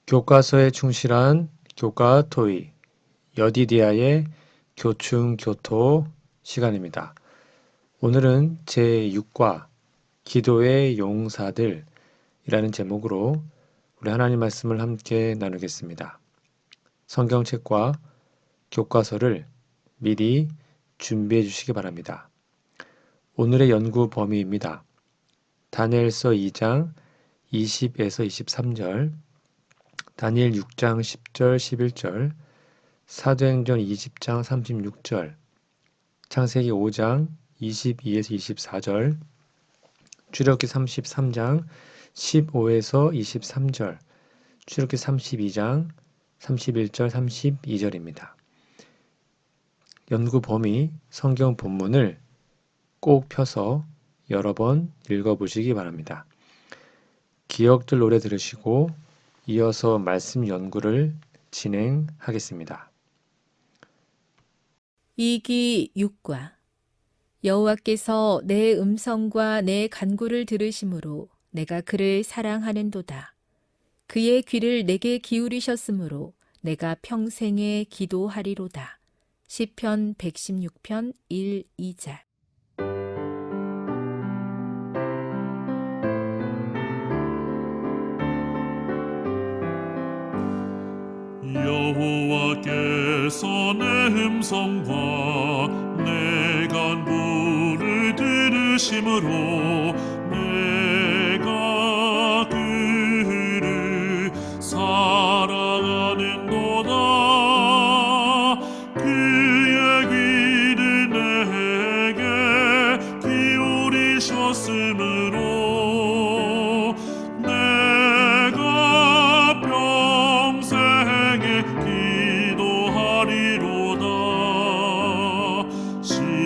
교과서에 충실한 교과 토의, 여디디아의 교충교토 시간입니다. 오늘은 제6과 기도의 용사들이라는 제목으로 우리 하나님 말씀을 함께 나누겠습니다. 성경책과 교과서를 미리 준비해 주시기 바랍니다. 오늘의 연구 범위입니다. 다니엘서 2장 20에서 23절, 다니엘 6장 10절 11절, 사도행전 20장 36절, 창세기 5장 22에서 24절, 출애굽기 33장 15에서 23절, 출애굽기 32장 31절 32절입니다. 연구 범위 성경 본문을 꼭 펴서 여러 번 읽어보시기 바랍니다. 기억들 노래 들으시고 이어서 말씀 연구를 진행하겠습니다. 2기 6과 여호와께서 내 음성과 내 간구를 들으심으로 내가 그를 사랑하는도다. 그의 귀를 내게 기울이셨으므로 내가 평생에 기도하리로다. 시편 116편 1, 2절. 여호와께서 내 음성과 내 간구를 들으심으로 내가 그를 사랑하는도다. 그의 귀를 내게 기울이셨으므로 내가 평생에 기도하리로다.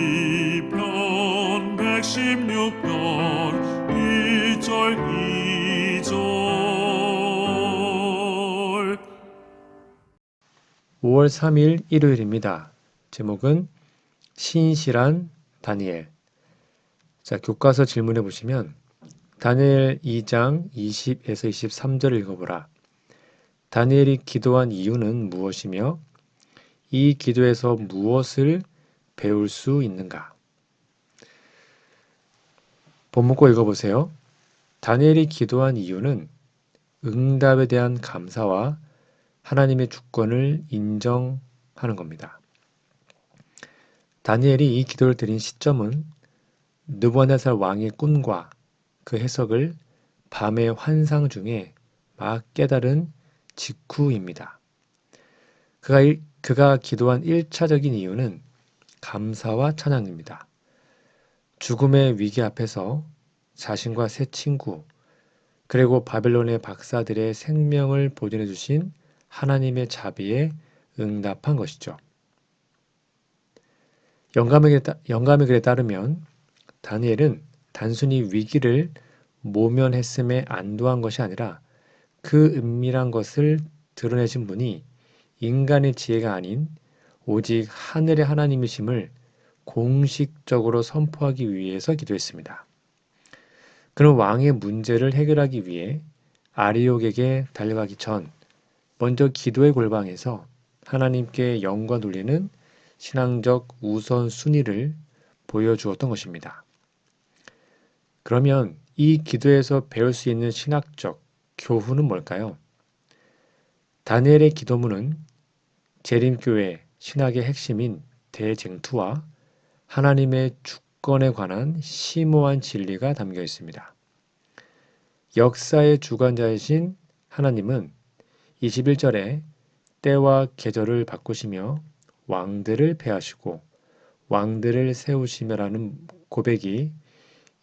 시편 116편 1절 2절. 5월 3일 일요일입니다. 제목은 신실한 다니엘. 자, 교과서 질문해 보시면 다니엘 2장 20에서 23절을 읽어보라. 다니엘이 기도한 이유는 무엇이며 이 기도에서 무엇을 배울 수 있는가? 본문 꼭 읽어보세요. 다니엘이 기도한 이유는 응답에 대한 감사와 하나님의 주권을 인정하는 겁니다. 다니엘이 이 기도를 드린 시점은 느부갓네살 왕의 꿈과 그 해석을 밤의 환상 중에 막 깨달은 직후입니다. 그가 기도한 1차적인 이유는 감사와 찬양입니다. 죽음의 위기 앞에서 자신과 새 친구, 그리고 바벨론의 박사들의 생명을 보존해 주신 하나님의 자비에 응답한 것이죠. 영감의 글에 따르면 다니엘은 단순히 위기를 모면했음에 안도한 것이 아니라 그 은밀한 것을 드러내신 분이 인간의 지혜가 아닌 오직 하늘의 하나님이심을 공식적으로 선포하기 위해서 기도했습니다. 그는 왕의 문제를 해결하기 위해 아리옥에게 달려가기 전 먼저 기도의 골방에서 하나님께 영광 돌리는 신앙적 우선순위를 보여주었던 것입니다. 그러면 이 기도에서 배울 수 있는 신학적 교훈은 뭘까요? 다니엘의 기도문은 재림교회 신학의 핵심인 대쟁투와 하나님의 주권에 관한 심오한 진리가 담겨 있습니다. 역사의 주관자이신 하나님은 21절에 때와 계절을 바꾸시며 왕들을 폐하시고 왕들을 세우시며라는 고백이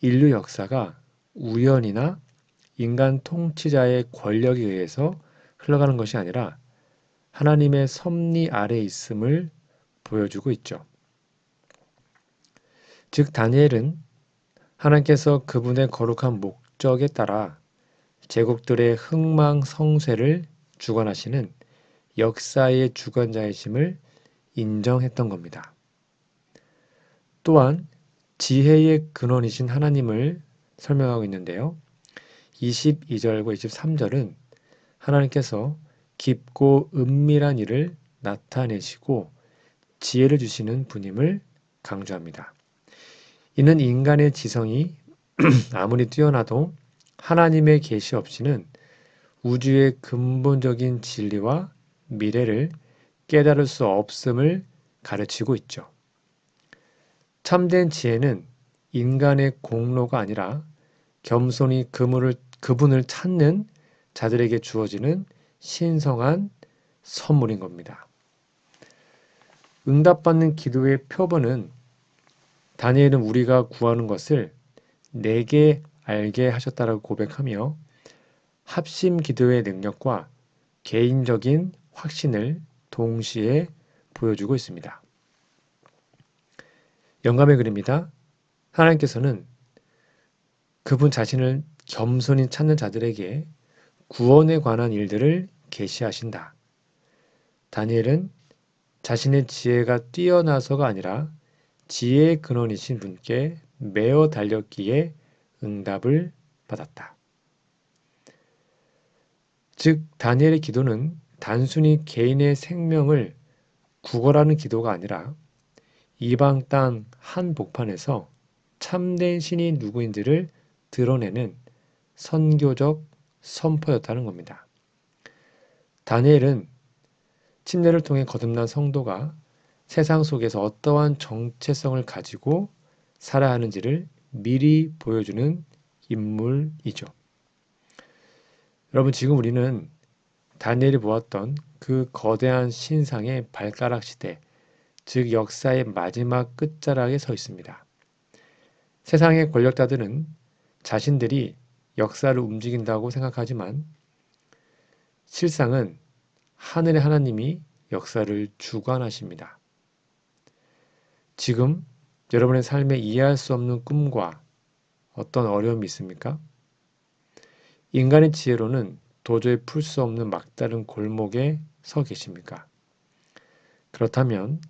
인류 역사가 우연이나 인간 통치자의 권력에 의해서 흘러가는 것이 아니라 하나님의 섭리 아래 있음을 보여주고 있죠. 즉 다니엘은 하나님께서 그분의 거룩한 목적에 따라 제국들의 흥망성쇠를 주관하시는 역사의 주관자이심을 인정했던 겁니다. 또한 지혜의 근원이신 하나님을 설명하고 있는데요. 22절과 23절은 하나님께서 깊고 은밀한 일을 나타내시고 지혜를 주시는 분임을 강조합니다. 이는 인간의 지성이 아무리 뛰어나도 하나님의 계시 없이는 우주의 근본적인 진리와 미래를 깨달을 수 없음을 가르치고 있죠. 참된 지혜는 인간의 공로가 아니라 겸손히 그분을 찾는 자들에게 주어지는 신성한 선물인 겁니다. 응답받는 기도의 표본은 다니엘은 우리가 구하는 것을 내게 알게 하셨다라고 고백하며 합심 기도의 능력과 개인적인 확신을 동시에 보여주고 있습니다. 영감의 글입니다. 하나님께서는 그분 자신을 겸손히 찾는 자들에게 구원에 관한 일들을 계시하신다. 다니엘은 자신의 지혜가 뛰어나서가 아니라 지혜의 근원이신 분께 매어 달렸기에 응답을 받았다. 즉, 다니엘의 기도는 단순히 개인의 생명을 구걸하는 기도가 아니라 이방 땅 한복판에서 참된 신이 누구인지를 드러내는 선교적 선포였다는 겁니다. 다니엘은 침례를 통해 거듭난 성도가 세상 속에서 어떠한 정체성을 가지고 살아야 하는지를 미리 보여주는 인물이죠. 여러분, 지금 우리는 다니엘이 보았던 그 거대한 신상의 발가락 시대, 즉 역사의 마지막 끝자락에 서 있습니다. 세상의 권력자들은 자신들이 역사를 움직인다고 생각하지만 실상은 하늘의 하나님이 역사를 주관하십니다. 지금 여러분의 삶에 이해할 수 없는 꿈과 어떤 어려움이 있습니까? 인간의 지혜로는 도저히 풀 수 없는 막다른 골목에 서 계십니까? 그렇다면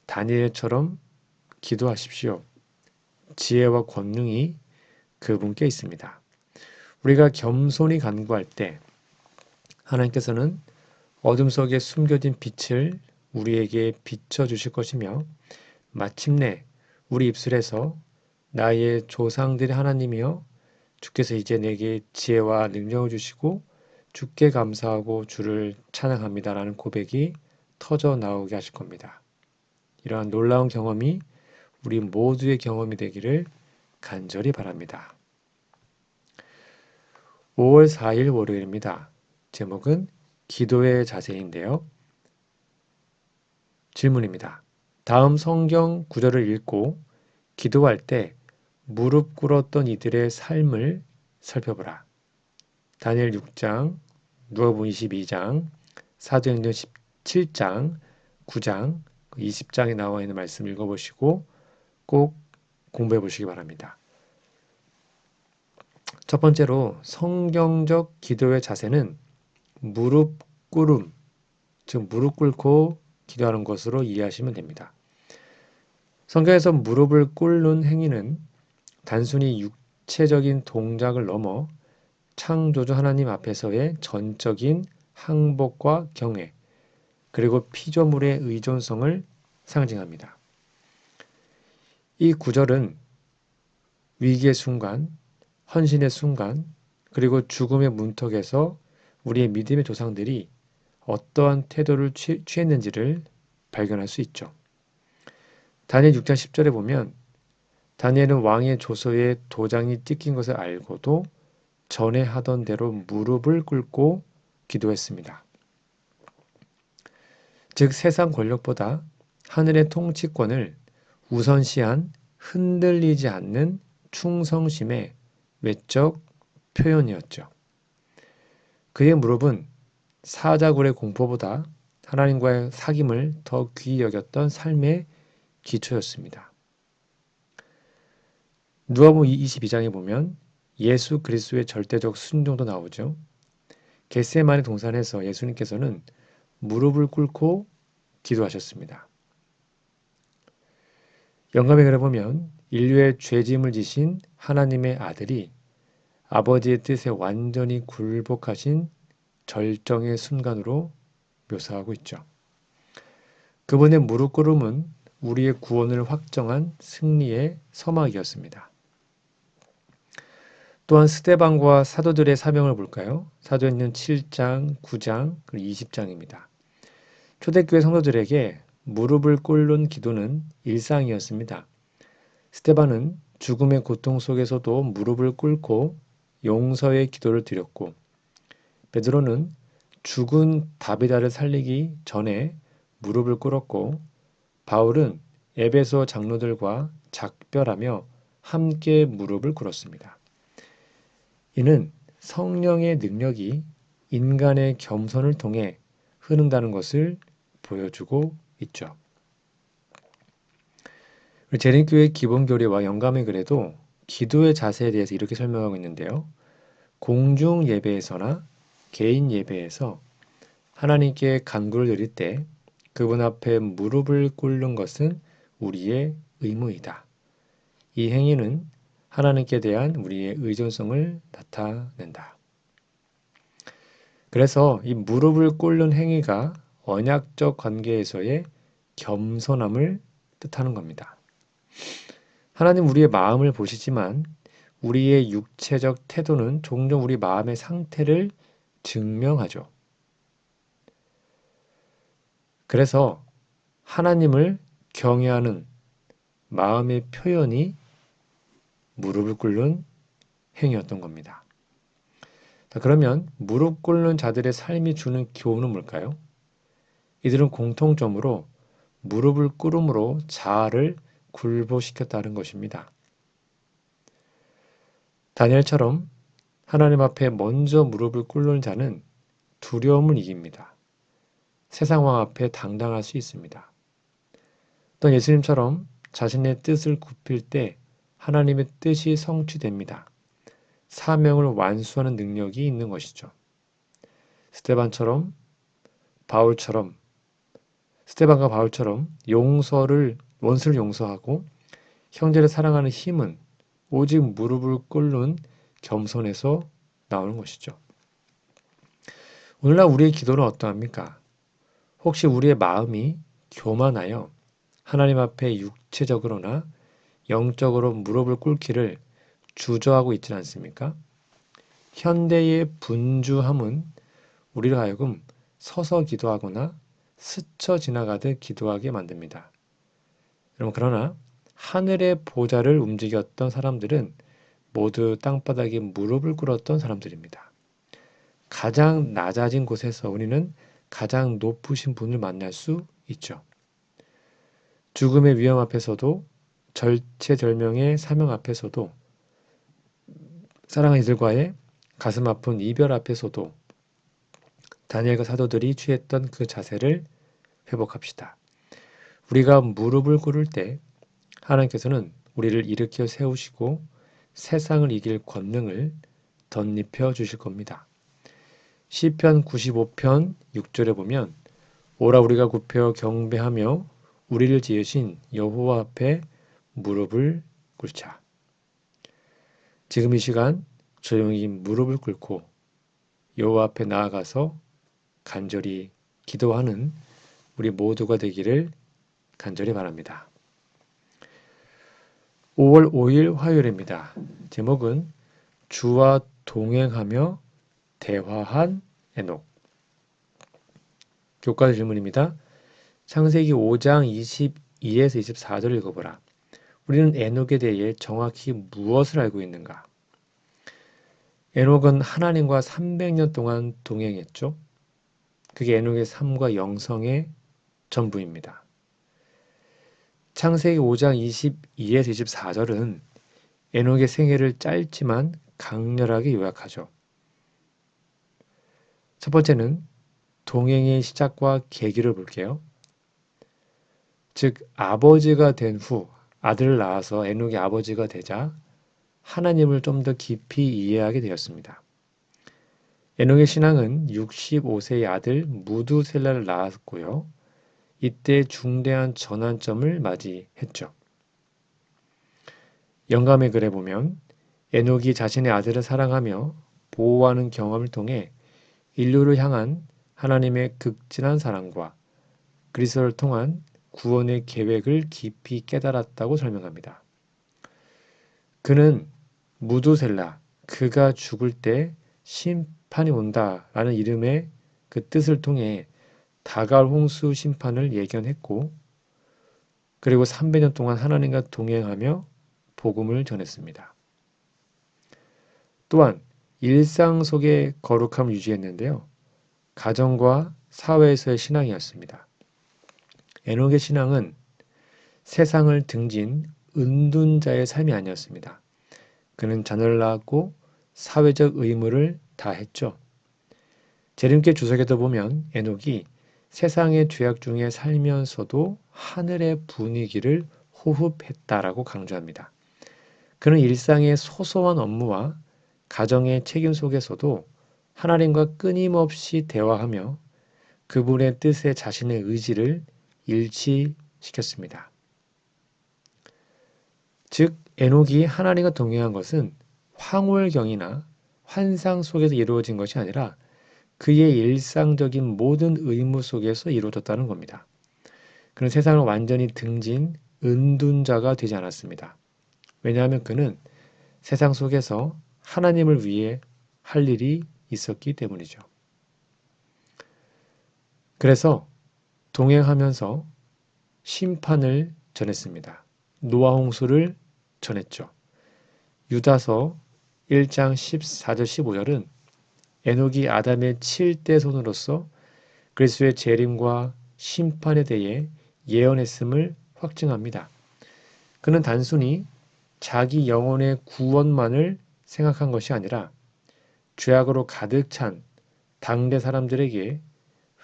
다니엘처럼 기도하십시오. 지혜와 권능이 그분께 있습니다. 우리가 겸손히 간구할 때 하나님께서는 어둠 속에 숨겨진 빛을 우리에게 비춰주실 것이며 마침내 우리 입술에서 나의 조상들의 하나님이여 주께서 이제 내게 지혜와 능력을 주시고 주께 감사하고 주를 찬양합니다라는 고백이 터져 나오게 하실 겁니다. 이러한 놀라운 경험이 우리 모두의 경험이 되기를 간절히 바랍니다. 5월 4일 월요일입니다. 제목은 기도의 자세인데요. 질문입니다. 다음 성경 구절을 읽고 기도할 때 무릎 꿇었던 이들의 삶을 살펴보라. 다니엘 6장, 누가복음 22장, 사도행전 17장, 9장, 20장에 나와 있는 말씀 읽어보시고 꼭 공부해 보시기 바랍니다. 첫 번째로 성경적 기도의 자세는 무릎 꿇음, 즉 무릎 꿇고 기도하는 것으로 이해하시면 됩니다. 성경에서 무릎을 꿇는 행위는 단순히 육체적인 동작을 넘어 창조주 하나님 앞에서의 전적인 항복과 경외, 그리고 피조물의 의존성을 상징합니다. 이 구절은 위기의 순간, 헌신의 순간, 그리고 죽음의 문턱에서 우리의 믿음의 조상들이 어떠한 태도를 취했는지를 발견할 수 있죠. 다니엘 6장 10절에 보면 다니엘은 왕의 조서에 도장이 찍힌 것을 알고도 전에 하던 대로 무릎을 꿇고 기도했습니다. 즉 세상 권력보다 하늘의 통치권을 우선시한 흔들리지 않는 충성심의 외적 표현이었죠. 그의 무릎은 사자굴의 공포보다 하나님과의 사귐을 더 귀히 여겼던 삶의 기초였습니다. 누가복음 22장에 보면 예수 그리스도의 절대적 순종도 나오죠. 겟세마네 동산에서 예수님께서는 무릎을 꿇고 기도하셨습니다. 영감의 글에 보면 인류의 죄짐을 지신 하나님의 아들이 아버지의 뜻에 완전히 굴복하신 절정의 순간으로 묘사하고 있죠. 그분의 무릎 꿇음은 우리의 구원을 확정한 승리의 서막이었습니다. 또한 스데반과 사도들의 사명을 볼까요? 사도행전 7장, 9장, 그리고 20장입니다. 초대교회 성도들에게 무릎을 꿇는 기도는 일상이었습니다. 스데반은 죽음의 고통 속에서도 무릎을 꿇고 용서의 기도를 드렸고, 베드로는 죽은 다비다를 살리기 전에 무릎을 꿇었고, 바울은 에베소 장로들과 작별하며 함께 무릎을 꿇었습니다. 이는 성령의 능력이 인간의 겸손을 통해 흐른다는 것을 보여주고 있죠. 재림교회 기본교리와 영감의 글에도 기도의 자세에 대해서 이렇게 설명하고 있는데요. 공중 예배에서나 개인 예배에서 하나님께 간구를 드릴 때 그분 앞에 무릎을 꿇는 것은 우리의 의무이다. 이 행위는 하나님께 대한 우리의 의존성을 나타낸다. 그래서 이 무릎을 꿇는 행위가 언약적 관계에서의 겸손함을 뜻하는 겁니다. 하나님 우리의 마음을 보시지만 우리의 육체적 태도는 종종 우리 마음의 상태를 증명하죠. 그래서 하나님을 경외하는 마음의 표현이 무릎을 꿇는 행위였던 겁니다. 자, 그러면 무릎 꿇는 자들의 삶이 주는 교훈은 뭘까요? 이들은 공통점으로 무릎을 꿇음으로 자아를 굴복시켰다는 것입니다. 다니엘처럼 하나님 앞에 먼저 무릎을 꿇는 자는 두려움을 이깁니다. 세상 왕 앞에 당당할 수 있습니다. 또 예수님처럼 자신의 뜻을 굽힐 때 하나님의 뜻이 성취됩니다. 사명을 완수하는 능력이 있는 것이죠. 스데반과 바울처럼 원수를 용서하고 형제를 사랑하는 힘은 오직 무릎을 꿇는 겸손에서 나오는 것이죠. 오늘날 우리의 기도는 어떠합니까? 혹시 우리의 마음이 교만하여 하나님 앞에 육체적으로나 영적으로 무릎을 꿇기를 주저하고 있지 않습니까? 현대의 분주함은 우리를 하여금 서서 기도하거나 스쳐 지나가듯 기도하게 만듭니다. 여러분, 그러나 하늘의 보좌를 움직였던 사람들은 모두 땅바닥에 무릎을 꿇었던 사람들입니다. 가장 낮아진 곳에서 우리는 가장 높으신 분을 만날 수 있죠. 죽음의 위험 앞에서도 절체절명의 사명 앞에서도 사랑하는 이들과의 가슴 아픈 이별 앞에서도 다니엘과 사도들이 취했던 그 자세를 회복합시다. 우리가 무릎을 꿇을 때 하나님께서는 우리를 일으켜 세우시고 세상을 이길 권능을 덧입혀 주실 겁니다. 시편 95편 6절에 보면 오라 우리가 굽혀 경배하며 우리를 지으신 여호와 앞에 무릎을 꿇자. 지금 이 시간 조용히 무릎을 꿇고 여호와 앞에 나아가서 간절히 기도하는 우리 모두가 되기를 간절히 바랍니다. 5월 5일 화요일입니다. 제목은 주와 동행하며 대화한 에녹. 교과 질문입니다. 창세기 5장 22에서 24절을 읽어보라. 우리는 에녹에 대해 정확히 무엇을 알고 있는가? 에녹은 하나님과 300년 동안 동행했죠. 그게 에녹의 삶과 영성의 전부입니다. 창세기 5장 22에서 24절은 에녹의 생애를 짧지만 강렬하게 요약하죠. 첫 번째는 동행의 시작과 계기를 볼게요. 즉 아버지가 된 후 아들을 낳아서 에녹이 아버지가 되자 하나님을 좀 더 깊이 이해하게 되었습니다. 에녹의 신앙은 65세의 아들 무두셀라를 낳았고요. 이때 중대한 전환점을 맞이했죠. 영감의 글에 보면 에녹이 자신의 아들을 사랑하며 보호하는 경험을 통해 인류를 향한 하나님의 극진한 사랑과 그리스도를 통한 구원의 계획을 깊이 깨달았다고 설명합니다. 그는 무두셀라, 그가 죽을 때 심판이 온다라는 이름의 그 뜻을 통해 다갈 홍수 심판을 예견했고, 그리고 300년 동안 하나님과 동행하며 복음을 전했습니다. 또한 일상 속의 거룩함을 유지했는데요. 가정과 사회에서의 신앙이었습니다. 에녹의 신앙은 세상을 등진 은둔자의 삶이 아니었습니다. 그는 자녀를 낳았고 사회적 의무를 다했죠. 재림께 주석에도 보면 에녹이 세상의 죄악 중에 살면서도 하늘의 분위기를 호흡했다라고 강조합니다. 그는 일상의 소소한 업무와 가정의 책임 속에서도 하나님과 끊임없이 대화하며 그분의 뜻에 자신의 의지를 일치시켰습니다. 즉, 에녹이 하나님과 동행한 것은 황홀경이나 환상 속에서 이루어진 것이 아니라 그의 일상적인 모든 의무 속에서 이루어졌다는 겁니다. 그는 세상을 완전히 등진 은둔자가 되지 않았습니다. 왜냐하면 그는 세상 속에서 하나님을 위해 할 일이 있었기 때문이죠. 그래서 동행하면서 심판을 전했습니다. 노아 홍수를 전했죠. 유다서 1장 14절 15절은 에녹이 아담의 7대 손으로서 그리스도의 재림과 심판에 대해 예언했음을 확증합니다. 그는 단순히 자기 영혼의 구원만을 생각한 것이 아니라 죄악으로 가득 찬 당대 사람들에게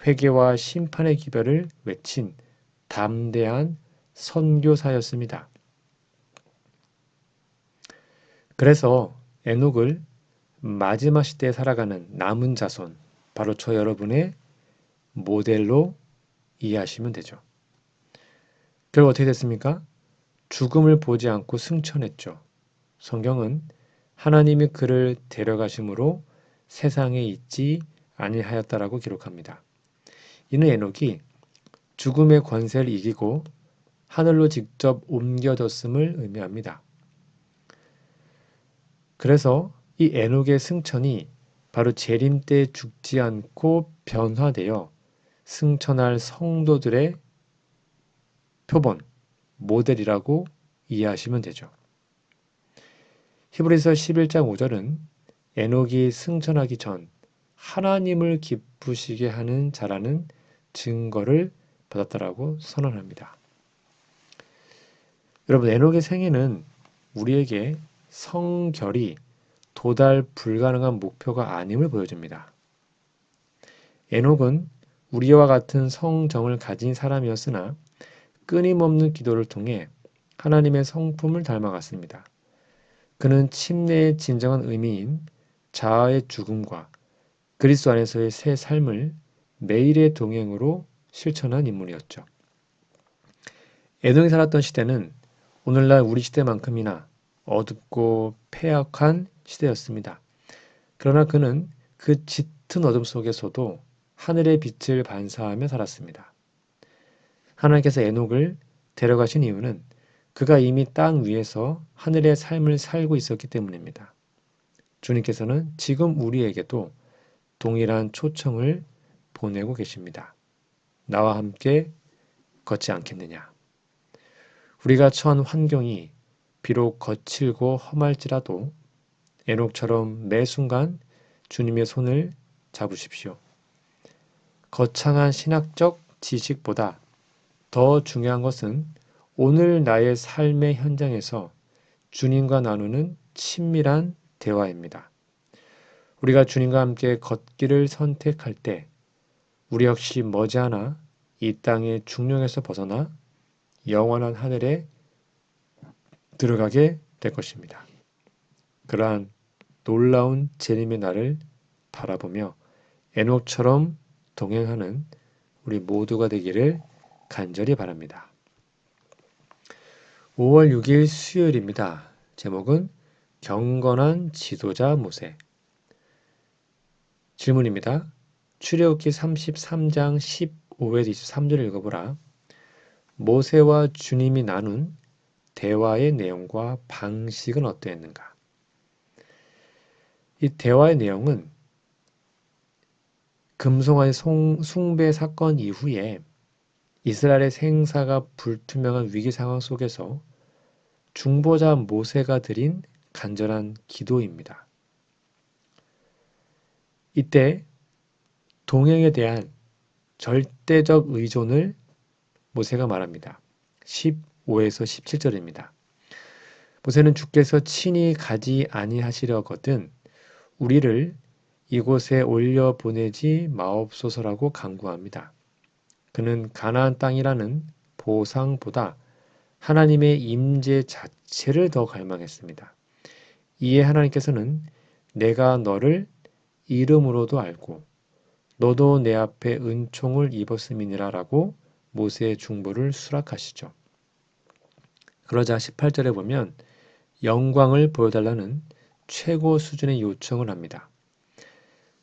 회개와 심판의 기별을 외친 담대한 선교사였습니다. 그래서 에녹을 마지막 시대에 살아가는 남은 자손, 바로 저 여러분의 모델로 이해하시면 되죠. 결국 어떻게 됐습니까? 죽음을 보지 않고 승천했죠. 성경은 하나님이 그를 데려가심으로 세상에 있지 아니하였다라고 기록합니다. 이는 에녹이 죽음의 권세를 이기고 하늘로 직접 옮겨졌음을 의미합니다. 그래서 이 에녹의 승천이 바로 재림 때 죽지 않고 변화되어 승천할 성도들의 표본, 모델이라고 이해하시면 되죠. 히브리서 11장 5절은 에녹이 승천하기 전 하나님을 기쁘시게 하는 자라는 증거를 받았다라고 선언합니다. 여러분, 에녹의 생애는 우리에게 성결이 도달 불가능한 목표가 아님을 보여줍니다. 에녹은 우리와 같은 성정을 가진 사람이었으나 끊임없는 기도를 통해 하나님의 성품을 닮아갔습니다. 그는 침례의 진정한 의미인 자아의 죽음과 그리스도 안에서의 새 삶을 매일의 동행으로 실천한 인물이었죠. 에녹이 살았던 시대는 오늘날 우리 시대만큼이나 어둡고 패역한 시대였습니다. 그러나 그는 그 짙은 어둠 속에서도 하늘의 빛을 반사하며 살았습니다. 하나님께서 에녹을 데려가신 이유는 그가 이미 땅 위에서 하늘의 삶을 살고 있었기 때문입니다. 주님께서는 지금 우리에게도 동일한 초청을 보내고 계십니다. 나와 함께 걷지 않겠느냐. 우리가 처한 환경이 비록 거칠고 험할지라도 에녹처럼 매 순간 주님의 손을 잡으십시오. 거창한 신학적 지식보다 더 중요한 것은 오늘 나의 삶의 현장에서 주님과 나누는 친밀한 대화입니다. 우리가 주님과 함께 걷기를 선택할 때 우리 역시 머지않아 이 땅의 중력에서 벗어나 영원한 하늘에 들어가게 될 것입니다. 그러한 놀라운 재림의 날을 바라보며 에녹처럼 동행하는 우리 모두가 되기를 간절히 바랍니다. 5월 6일 수요일입니다. 제목은 경건한 지도자 모세. 질문입니다. 출애굽기 33장 15에서 23절을 읽어보라. 모세와 주님이 나눈 대화의 내용과 방식은 어떠했는가? 이 대화의 내용은 금송아지 숭배 사건 이후에 이스라엘의 생사가 불투명한 위기 상황 속에서 중보자 모세가 드린 간절한 기도입니다. 이때 동행에 대한 절대적 의존을 모세가 말합니다. 15에서 17절입니다. 모세는 주께서 친히 가지 아니하시려거든 우리를 이곳에 올려 보내지 마옵소서라고 간구합니다. 그는 가나안 땅이라는 보상보다 하나님의 임재 자체를 더 갈망했습니다. 이에 하나님께서는 내가 너를 이름으로도 알고 너도 내 앞에 은총을 입었음이니라 라고 모세의 중보를 수락하시죠. 그러자 18절에 보면 영광을 보여달라는 최고 수준의 요청을 합니다.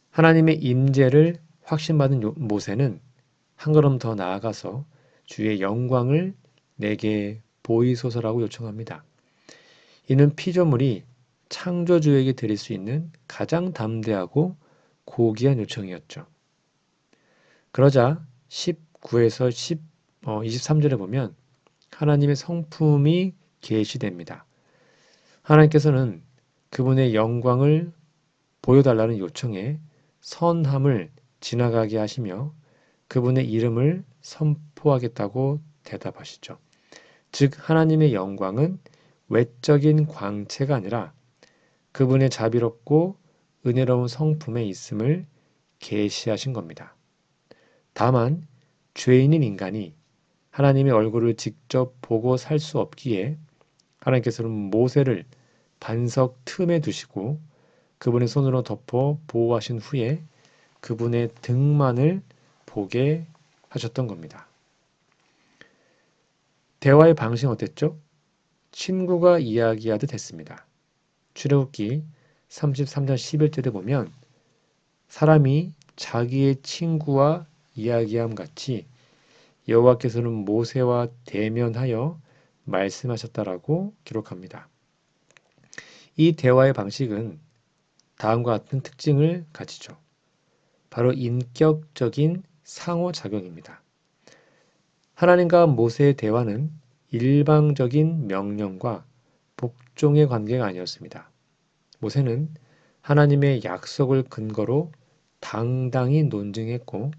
하나님의 임재를 확신받은 모세는 한 걸음 더 나아가서 주의 영광을 내게 보이소서라고 요청합니다. 이는 피조물이 창조주에게 드릴 수 있는 가장 담대하고 고귀한 요청이었죠. 그러자 19에서 23절에 보면 하나님의 성품이 계시됩니다. 하나님께서는 그분의 영광을 보여달라는 요청에 선함을 지나가게 하시며 그분의 이름을 선포하겠다고 대답하시죠. 즉 하나님의 영광은 외적인 광채가 아니라 그분의 자비롭고 은혜로운 성품에 있음을 계시하신 겁니다. 다만 죄인인 인간이 하나님의 얼굴을 직접 보고 살 수 없기에 하나님께서는 모세를 반석 틈에 두시고 그분의 손으로 덮어 보호하신 후에 그분의 등만을 보게 하셨던 겁니다. 대화의 방식은 어땠죠? 친구가 이야기하듯 했습니다. 출애굽기 33장 11절에 보면 사람이 자기의 친구와 이야기함 같이 여호와께서는 모세와 대면하여 말씀하셨다라고 기록합니다. 이 대화의 방식은 다음과 같은 특징을 가지죠. 바로 인격적인 상호작용입니다. 하나님과 모세의 대화는 일방적인 명령과 복종의 관계가 아니었습니다. 모세는 하나님의 약속을 근거로 당당히 논증했고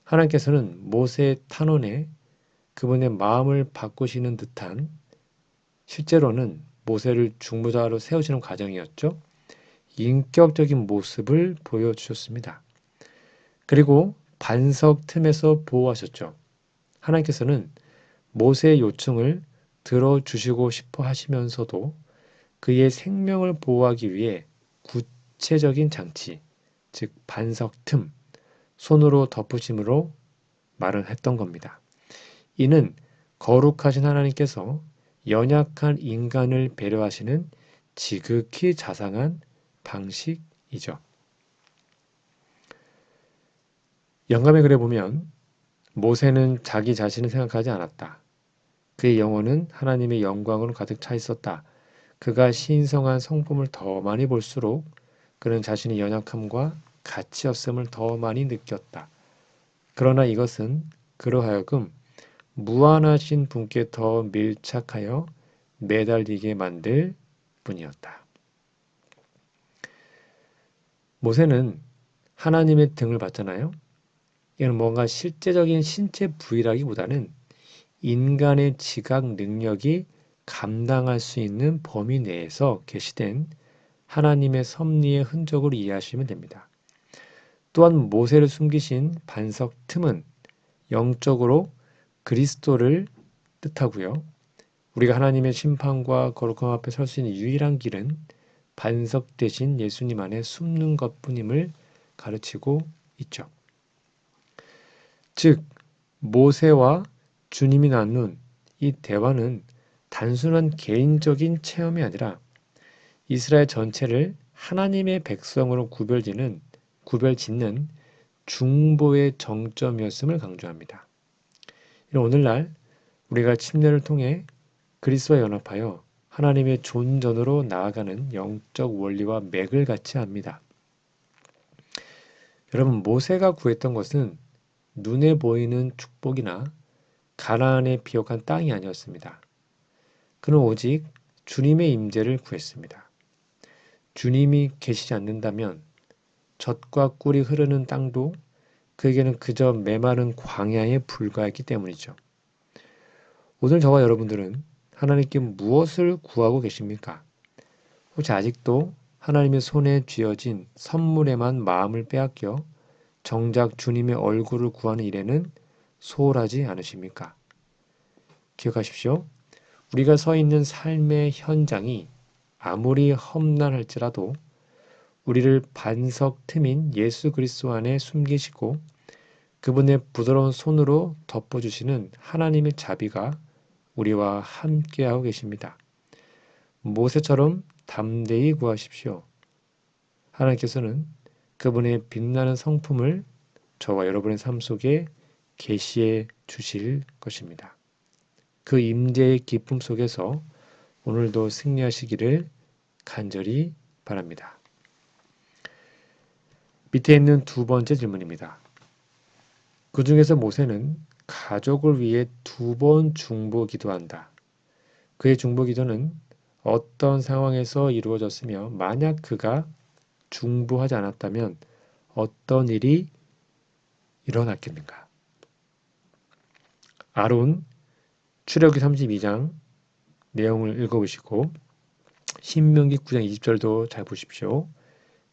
하나님께서는 모세의 탄원에 그분의 마음을 바꾸시는 듯한 실제로는 모세를 중보자로 세우시는 과정이었죠. 인격적인 모습을 보여주셨습니다. 그리고 반석 틈에서 보호하셨죠. 하나님께서는 모세의 요청을 들어주시고 싶어 하시면서도 그의 생명을 보호하기 위해 구체적인 장치, 즉 반석 틈, 손으로 덮으심으로 말을 했던 겁니다. 이는 거룩하신 하나님께서 연약한 인간을 배려하시는 지극히 자상한 방식이죠. 영감의 글에 보면 모세는 자기 자신을 생각하지 않았다. 그의 영혼은 하나님의 영광으로 가득 차 있었다. 그가 신성한 성품을 더 많이 볼수록 그는 자신의 연약함과 가치 없음을 더 많이 느꼈다. 그러나 이것은 그로 하여금 무한하신 분께 더 밀착하여 매달리게 만들 뿐이었다. 모세는 하나님의 등을 봤잖아요. 이는 뭔가 실제적인 신체 부위라기보다는 인간의 지각 능력이 감당할 수 있는 범위 내에서 계시된 하나님의 섭리의 흔적으로 이해하시면 됩니다. 또한 모세를 숨기신 반석 틈은 영적으로 그리스도를 뜻하고요. 우리가 하나님의 심판과 거룩함 앞에 설 수 있는 유일한 길은 반석 대신 예수님 안에 숨는 것뿐임을 가르치고 있죠. 즉 모세와 주님이 나눈 이 대화는 단순한 개인적인 체험이 아니라 이스라엘 전체를 하나님의 백성으로 구별짓는 중보의 정점이었음을 강조합니다. 오늘날 우리가 침례를 통해 그리스도와 연합하여 하나님의 존전으로 나아가는 영적 원리와 맥을 같이 합니다. 여러분, 모세가 구했던 것은 눈에 보이는 축복이나 가나안의 비옥한 땅이 아니었습니다. 그는 오직 주님의 임재를 구했습니다. 주님이 계시지 않는다면 젖과 꿀이 흐르는 땅도 그에게는 그저 메마른 광야에 불과했기 때문이죠. 오늘 저와 여러분들은 하나님께 무엇을 구하고 계십니까? 혹시 아직도 하나님의 손에 쥐어진 선물에만 마음을 빼앗겨 정작 주님의 얼굴을 구하는 일에는 소홀하지 않으십니까? 기억하십시오. 우리가 서 있는 삶의 현장이 아무리 험난할지라도 우리를 반석 틈인 예수 그리스도 안에 숨기시고 그분의 부드러운 손으로 덮어주시는 하나님의 자비가 우리와 함께하고 계십니다. 모세처럼 담대히 구하십시오. 하나님께서는 그분의 빛나는 성품을 저와 여러분의 삶 속에 계시해 주실 것입니다. 그 임재의 기쁨 속에서 오늘도 승리하시기를 간절히 바랍니다. 밑에 있는 두 번째 질문입니다. 그 중에서 모세는 가족을 위해 2번 중보 기도한다. 그의 중보 기도는 어떤 상황에서 이루어졌으며 만약 그가 중보하지 않았다면 어떤 일이 일어났겠는가? 아론 출애굽기 32장 내용을 읽어보시고 신명기 9장 20절도 잘 보십시오.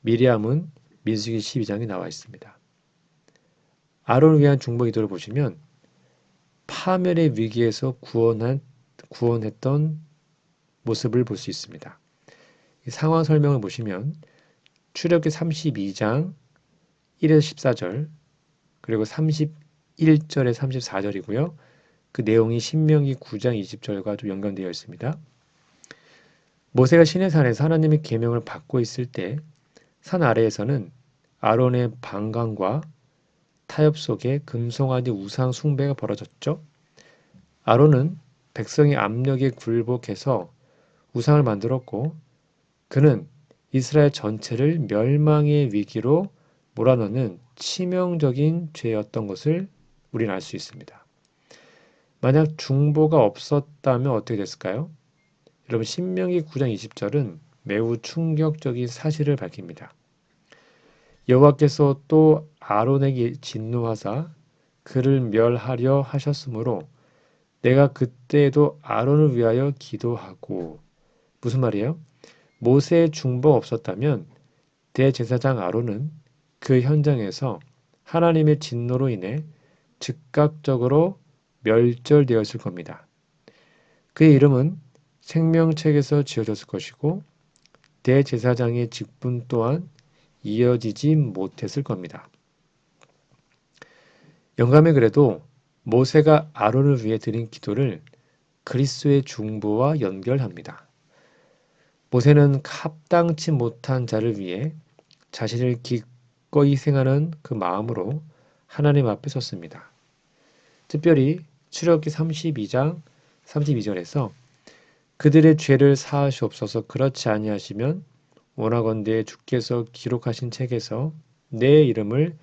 미리암은 민수기 12장에 나와 있습니다. 아론을 위한 중보 기도를 보시면 파멸의 위기에서 구원했던 모습을 볼 수 있습니다. 상황 설명을 보시면 출애굽기 32장 1에서 14절 그리고 31절에 34절이고요. 그 내용이 신명기 9장 20절과 좀 연관되어 있습니다. 모세가 시내산에서 하나님의 계명을 받고 있을 때 산 아래에서는 아론의 방광과 타협 속에 금송아지 우상 숭배가 벌어졌죠. 아론은 백성의 압력에 굴복해서 우상을 만들었고 그는 이스라엘 전체를 멸망의 위기로 몰아넣는 치명적인 죄였던 것을 우리는 알 수 있습니다. 만약 중보가 없었다면 어떻게 됐을까요? 여러분 신명기 9장 20절은 매우 충격적인 사실을 밝힙니다. 여호와께서 또 아론에게 진노하사 그를 멸하려 하셨으므로 내가 그때에도 아론을 위하여 기도하고 무슨 말이에요? 모세의 중보가 없었다면 대제사장 아론은 그 현장에서 하나님의 진노로 인해 즉각적으로 멸절되었을 겁니다. 그의 이름은 생명책에서 지워졌을 것이고 대제사장의 직분 또한 이어지지 못했을 겁니다. 영감의 글에도 모세가 아론을 위해 드린 기도를 그리스도의 중보와 연결합니다. 모세는 합당치 못한 자를 위해 자신을 기꺼이 희생하는 그 마음으로 하나님 앞에 섰습니다. 특별히 출애굽기 32장 32절에서 그들의 죄를 사하시옵소서 그렇지 아니하시면 원하건대 주께서 기록하신 책에서 내 이름을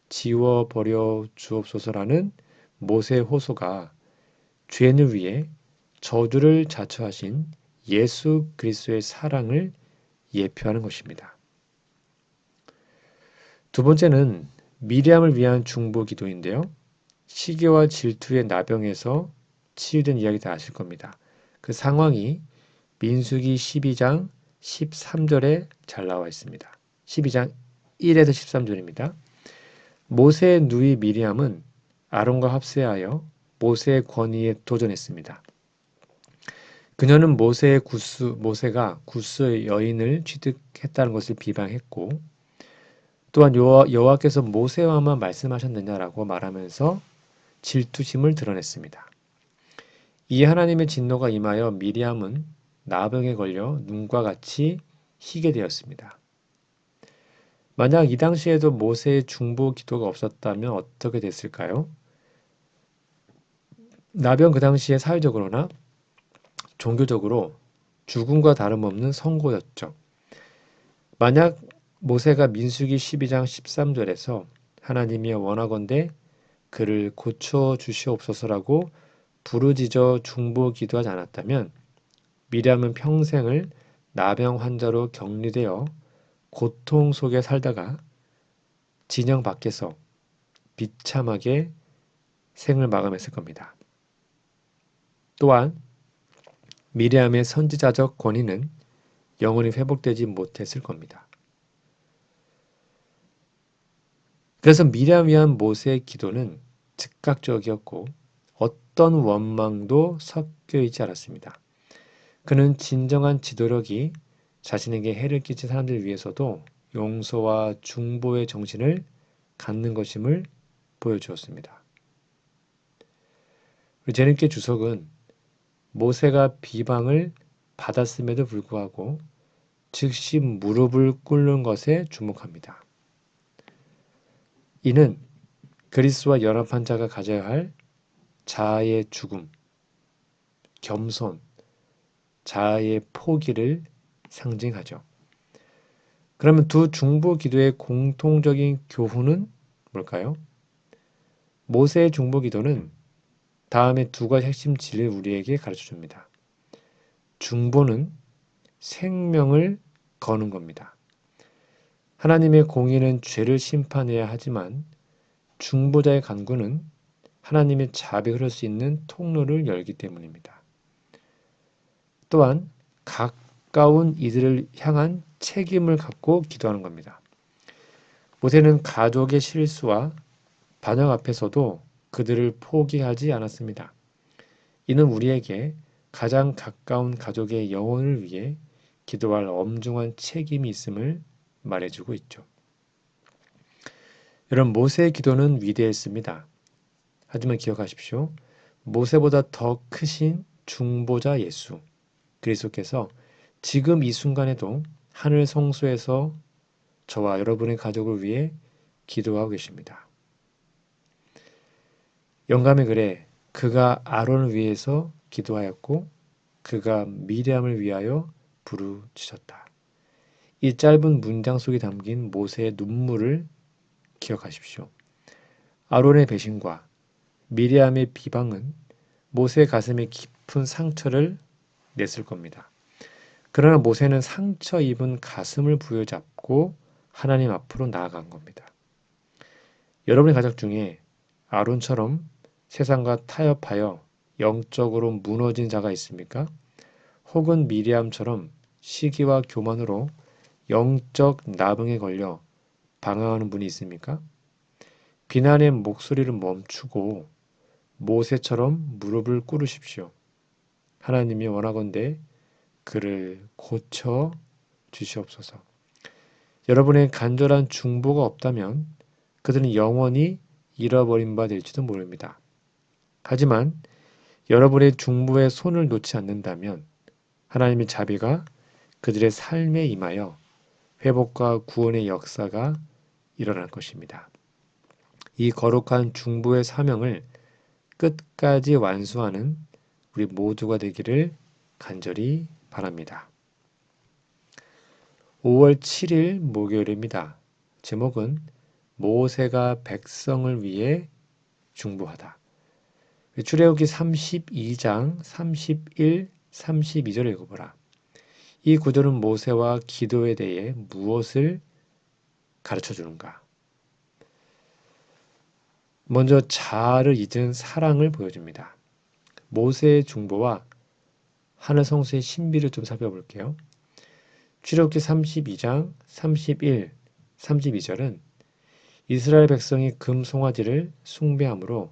지워버려 주옵소서라는 모세의 호소가 죄인을 위해 저주를 자처하신 예수 그리스도의 사랑을 예표하는 것입니다. 두 번째는 미리암을 위한 중보 기도인데요. 시기와 질투의 나병에서 치유된 이야기 다 아실 겁니다. 그 상황이 민수기 12장 13절에 잘 나와 있습니다. 12장 1에서 13절입니다. 모세의 누이 미리암은 아론과 합세하여 모세의 권위에 도전했습니다. 그녀는 모세가 구스의 여인을 취득했다는 것을 비방했고 또한 여호와께서 모세와만 말씀하셨느냐라고 말하면서 질투심을 드러냈습니다. 이에 하나님의 진노가 임하여 미리암은 나병에 걸려 눈과 같이 희게 되었습니다. 만약 이 당시에도 모세의 중보 기도가 없었다면 어떻게 됐을까요? 나병 그 당시에 사회적으로나 종교적으로 죽음과 다름없는 선고였죠. 만약 모세가 민수기 12장 13절에서 하나님이 원하건대 그를 고쳐 주시옵소서라고 부르짖어 중보 기도하지 않았다면 미리암은 평생을 나병 환자로 격리되어 고통 속에 살다가 진영 밖에서 비참하게 생을 마감했을 겁니다. 또한 미리암의 선지자적 권위는 영원히 회복되지 못했을 겁니다. 그래서 미리암을 위한 모세의 기도는 즉각적이었고 어떤 원망도 섞여 있지 않았습니다. 그는 진정한 지도력이 자신에게 해를 끼친 사람들을 위해서도 용서와 중보의 정신을 갖는 것임을 보여주었습니다. 제니께 주석은 모세가 비방을 받았음에도 불구하고 즉시 무릎을 꿇는 것에 주목합니다. 이는 그리스도와 연합한 자가 가져야 할 자아의 죽음, 겸손, 자아의 포기를 상징하죠. 그러면 두 중보 기도의 공통적인 교훈은 뭘까요? 모세의 중보 기도는 다음에 두 가지 핵심 진리를 우리에게 가르쳐 줍니다. 중보는 생명을 거는 겁니다. 하나님의 공의는 죄를 심판해야 하지만 중보자의 간구는 하나님의 자비 흐를 수 있는 통로를 열기 때문입니다. 또한 가까운 이들을 향한 책임을 갖고 기도하는 겁니다. 모세는 가족의 실수와 반역 앞에서도 그들을 포기하지 않았습니다. 이는 우리에게 가장 가까운 가족의 영혼을 위해 기도할 엄중한 책임이 있음을 말해주고 있죠. 여러분, 모세의 기도는 위대했습니다. 하지만 기억하십시오. 모세보다 더 크신 중보자 예수 그리스도께서 지금 이 순간에도 하늘 성소에서 저와 여러분의 가족을 위해 기도하고 계십니다. 영감의 글에 그가 아론을 위해서 기도하였고 그가 미리암을 위하여 부르짖었다. 이 짧은 문장 속에 담긴 모세의 눈물을 기억하십시오. 아론의 배신과 미리암의 비방은 모세의 가슴에 깊은 상처를 냈을 겁니다. 그러나 모세는 상처 입은 가슴을 부여잡고 하나님 앞으로 나아간 겁니다. 여러분의 가족 중에 아론처럼 세상과 타협하여 영적으로 무너진 자가 있습니까? 혹은 미리암처럼 시기와 교만으로 영적 나병에 걸려 방황하는 분이 있습니까? 비난의 목소리를 멈추고 모세처럼 무릎을 꿇으십시오. 하나님이 원하건대 그를 고쳐 주시옵소서. 여러분의 간절한 중보가 없다면 그들은 영원히 잃어버린 바 될지도 모릅니다. 하지만 여러분의 중보에 손을 놓지 않는다면 하나님의 자비가 그들의 삶에 임하여 회복과 구원의 역사가 일어날 것입니다. 이 거룩한 중보의 사명을 끝까지 완수하는 우리 모두가 되기를 간절히 바랍니다. 5월 7일 목요일입니다. 제목은 모세가 백성을 위해 중보하다. 출애굽기 32장 31, 32절을 읽어보라. 이 구절은 모세와 기도에 대해 무엇을 가르쳐 주는가? 먼저 자아를 잊은 사랑을 보여줍니다. 모세의 중보와 하늘 성수의 신비를 좀 살펴볼게요. 출애굽기 32장 31, 32절은 이스라엘 백성이 금 송아지를 숭배함으로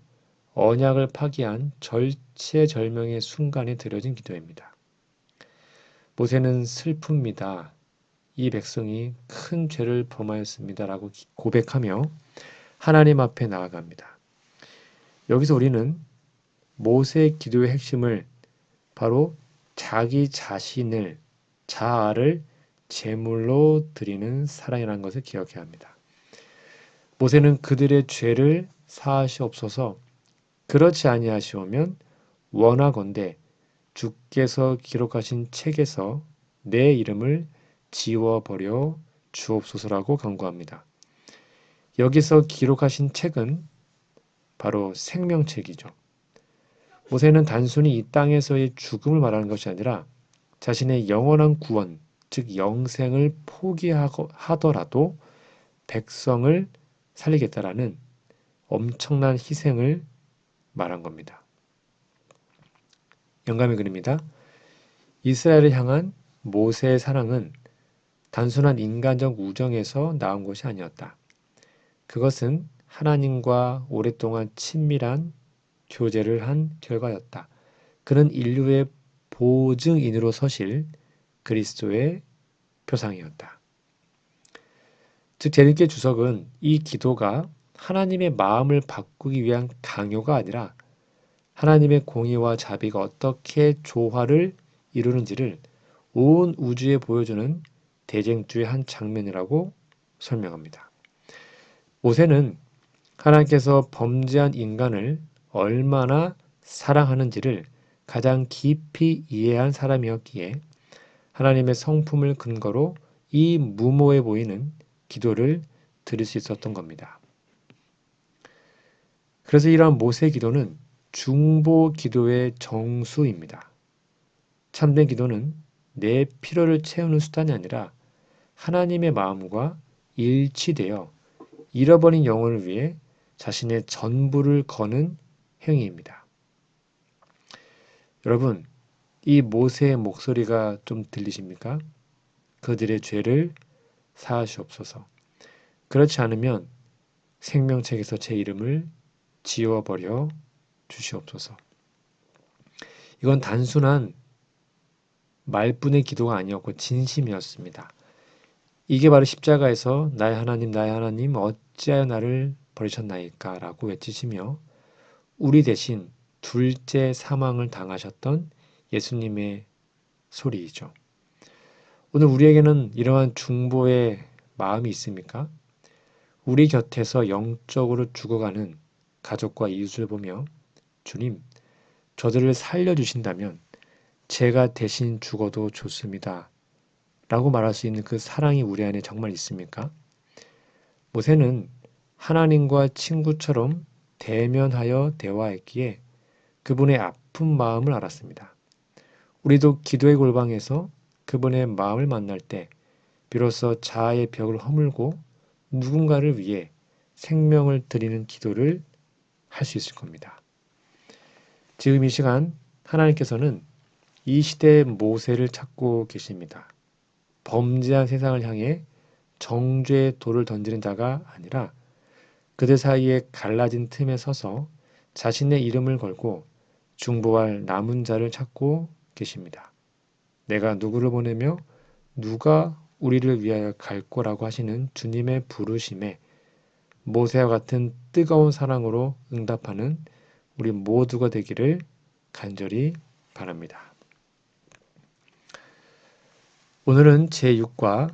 언약을 파기한 절체절명의 순간에 드려진 기도입니다. 모세는 슬픕니다. 이 백성이 큰 죄를 범하였습니다. 라고 고백하며 하나님 앞에 나아갑니다. 여기서 우리는 모세의 기도의 핵심을 바로 자기 자신을, 자아를 제물로 드리는 사랑이라는 것을 기억해야 합니다. 모세는 그들의 죄를 사하시옵소서. 그렇지 아니하시오면 원하건대 주께서 기록하신 책에서 내 이름을 지워버려 주옵소서라고 간구합니다. 여기서 기록하신 책은 바로 생명책이죠. 모세는 단순히 이 땅에서의 죽음을 말하는 것이 아니라 자신의 영원한 구원, 즉 영생을 포기하더라도 백성을 살리겠다라는 엄청난 희생을 말한 겁니다. 영감의 글입니다. 이스라엘을 향한 모세의 사랑은 단순한 인간적 우정에서 나온 것이 아니었다. 그것은 하나님과 오랫동안 친밀한 교제를 한 결과였다. 그는 인류의 보증인으로 서실 그리스도의 표상이었다. 즉 제리께 주석은 이 기도가 하나님의 마음을 바꾸기 위한 강요가 아니라 하나님의 공의와 자비가 어떻게 조화를 이루는지를 온 우주에 보여주는 대쟁주의 한 장면이라고 설명합니다. 모세는 하나님께서 범죄한 인간을 얼마나 사랑하는지를 가장 깊이 이해한 사람이었기에 하나님의 성품을 근거로 이 무모해 보이는 기도를 드릴 수 있었던 겁니다. 그래서 이러한 모세 기도는 중보 기도의 정수입니다. 참된 기도는 내 필요를 채우는 수단이 아니라 하나님의 마음과 일치되어 잃어버린 영혼을 위해 자신의 전부를 거는 행위입니다. 여러분, 이 모세의 목소리가 좀 들리십니까? 그들의 죄를 사하시옵소서. 그렇지 않으면 생명책에서 제 이름을 지워버려 주시옵소서. 이건 단순한 말뿐의 기도가 아니었고 진심이었습니다. 이게 바로 십자가에서 나의 하나님 어찌하여 나를 버리셨나이까 라고 외치시며 우리 대신 둘째 사망을 당하셨던 예수님의 소리이죠. 오늘 우리에게는 이러한 중보의 마음이 있습니까? 우리 곁에서 영적으로 죽어가는 가족과 이웃을 보며 주님, 저들을 살려주신다면 제가 대신 죽어도 좋습니다. 라고 말할 수 있는 그 사랑이 우리 안에 정말 있습니까? 모세는 하나님과 친구처럼 대면하여 대화했기에 그분의 아픈 마음을 알았습니다. 우리도 기도의 골방에서 그분의 마음을 만날 때 비로소 자아의 벽을 허물고 누군가를 위해 생명을 드리는 기도를 할 수 있을 겁니다. 지금 이 시간 하나님께서는 이 시대의 모세를 찾고 계십니다. 범죄한 세상을 향해 정죄의 돌을 던지는 자가 아니라 그들 사이에 갈라진 틈에 서서 자신의 이름을 걸고 중보할 남은 자를 찾고 계십니다. 내가 누구를 보내며 누가 우리를 위하여 갈 거라고 하시는 주님의 부르심에 모세와 같은 뜨거운 사랑으로 응답하는 우리 모두가 되기를 간절히 바랍니다. 오늘은 제6과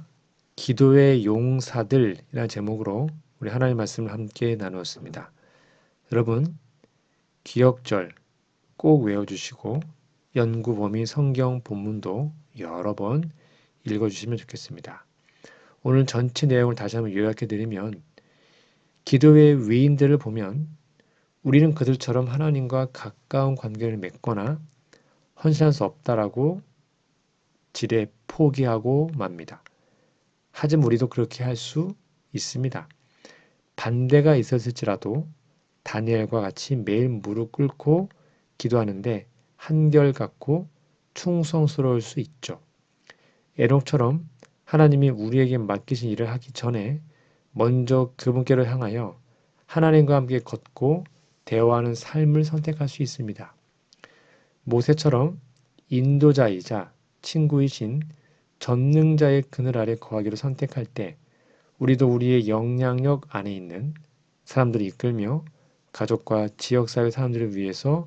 기도의 용사들이라는 제목으로 우리 하나님의 말씀을 함께 나누었습니다. 여러분, 기억절 꼭 외워주시고 연구 범위 성경 본문도 여러 번 읽어주시면 좋겠습니다. 오늘 전체 내용을 다시 한번 요약해드리면 기도의 위인들을 보면 우리는 그들처럼 하나님과 가까운 관계를 맺거나 헌신할 수 없다라고 지레 포기하고 맙니다. 하지만 우리도 그렇게 할 수 있습니다. 반대가 있었을지라도 다니엘과 같이 매일 무릎 꿇고 기도하는데 한결같고 충성스러울 수 있죠. 에녹처럼 하나님이 우리에게 맡기신 일을 하기 전에 먼저 그분께로 향하여 하나님과 함께 걷고 대화하는 삶을 선택할 수 있습니다. 모세처럼 인도자이자 친구이신 전능자의 그늘 아래 거하기를 선택할 때 우리도 우리의 영향력 안에 있는 사람들을 이끌며 가족과 지역사회 사람들을 위해서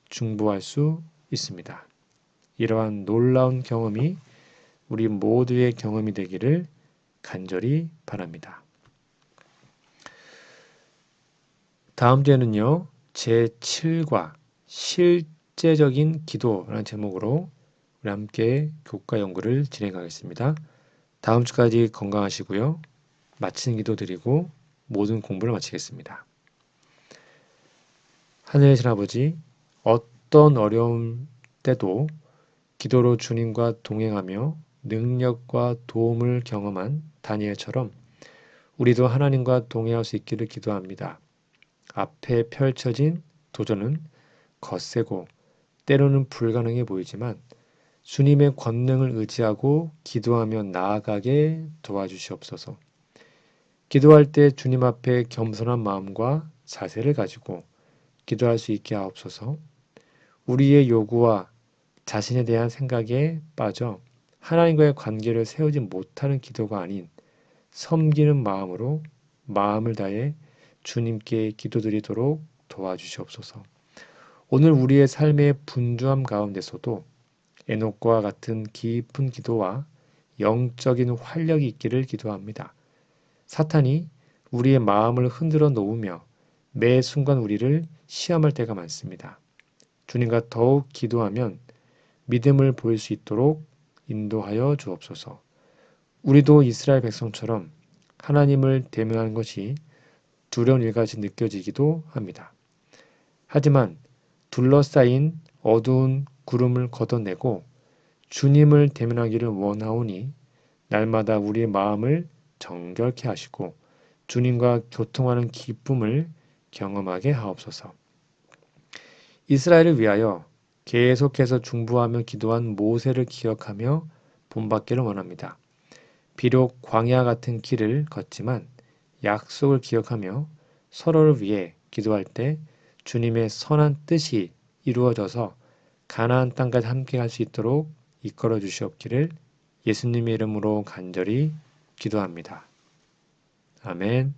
중보할 수 있습니다. 이러한 놀라운 경험이 우리 모두의 경험이 되기를 간절히 바랍니다. 다음 주에는요, 제7과 실제적인 기도라는 제목으로 우리 함께 교과 연구를 진행하겠습니다. 다음 주까지 건강하시고요. 마치는 기도 드리고 모든 공부를 마치겠습니다. 하늘이신 아버지, 어떤 어려움 때도 기도로 주님과 동행하며 능력과 도움을 경험한 다니엘처럼 우리도 하나님과 동행할 수 있기를 기도합니다. 앞에 펼쳐진 도전은 거세고 때로는 불가능해 보이지만 주님의 권능을 의지하고 기도하며 나아가게 도와주시옵소서. 기도할 때 주님 앞에 겸손한 마음과 자세를 가지고 기도할 수 있게 하옵소서. 우리의 요구와 자신에 대한 생각에 빠져 하나님과의 관계를 세우지 못하는 기도가 아닌 섬기는 마음으로 마음을 다해 주님께 기도드리도록 도와주시옵소서. 오늘 우리의 삶의 분주함 가운데서도 에녹과 같은 깊은 기도와 영적인 활력이 있기를 기도합니다. 사탄이 우리의 마음을 흔들어 놓으며 매 순간 우리를 시험할 때가 많습니다. 주님과 더욱 기도하면 믿음을 보일 수 있도록 인도하여 주옵소서. 우리도 이스라엘 백성처럼 하나님을 대면하는 것이 두려운 일같이 느껴지기도 합니다. 하지만 둘러싸인 어두운 구름을 걷어내고 주님을 대면하기를 원하오니 날마다 우리의 마음을 정결케 하시고 주님과 교통하는 기쁨을 경험하게 하옵소서. 이스라엘을 위하여 계속해서 중보하며 기도한 모세를 기억하며 본받기를 원합니다. 비록 광야 같은 길을 걷지만 약속을 기억하며 서로를 위해 기도할 때 주님의 선한 뜻이 이루어져서 가나안 땅까지 함께 갈 수 있도록 이끌어 주시옵기를 예수님의 이름으로 간절히 기도합니다. 아멘.